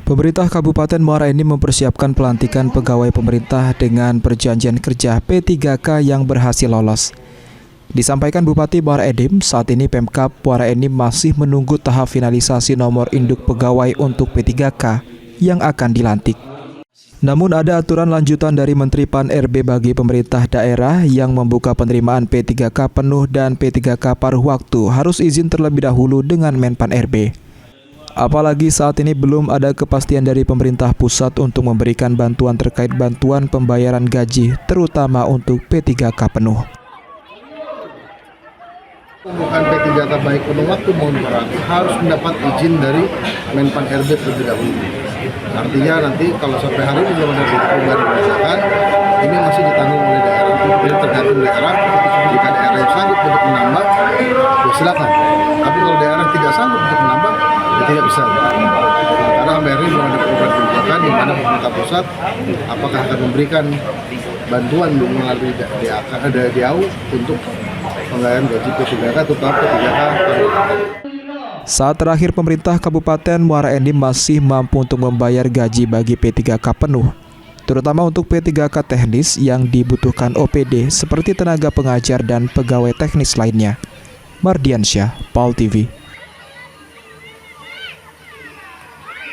Pemerintah Kabupaten Muara Enim mempersiapkan pelantikan pegawai pemerintah dengan perjanjian kerja P3K yang berhasil lolos. Disampaikan Bupati Muara Enim, saat ini Pemkab Muara Enim masih menunggu tahap finalisasi nomor induk pegawai untuk P3K yang akan dilantik. Namun ada aturan lanjutan dari Menteri Pan-RB bagi pemerintah daerah yang membuka penerimaan P3K penuh dan P3K paruh waktu harus izin terlebih dahulu dengan Menpan-RB. Apalagi saat ini belum ada kepastian dari pemerintah pusat untuk memberikan bantuan terkait bantuan pembayaran gaji, terutama untuk P3K penuh. Pembukaan P3K baik penuh waktu maupun paruh harus mendapat izin dari Menpan-RB terlebih dahulu. Artinya nanti kalau sampai hari ini belum ada perubahan kebijakan, ini masih ditanggung oleh daerah. Jadi tergantung daerah. Jika daerah yang sanggup untuk menambah, ya silakan. Tapi kalau daerah tidak sanggup untuk menambah, ya tidak bisa. Karena sampai hari ini belum ada perubahan kebijakan di mana pemerintah pusat apakah akan memberikan bantuan melalui DAU untuk pembayaran gaji P3K atau P3K. Saat terakhir pemerintah Kabupaten Muara Enim masih mampu untuk membayar gaji bagi P3K penuh, terutama untuk P3K teknis yang dibutuhkan OPD seperti tenaga pengajar dan pegawai teknis lainnya. Mardiansyah, PAL TV.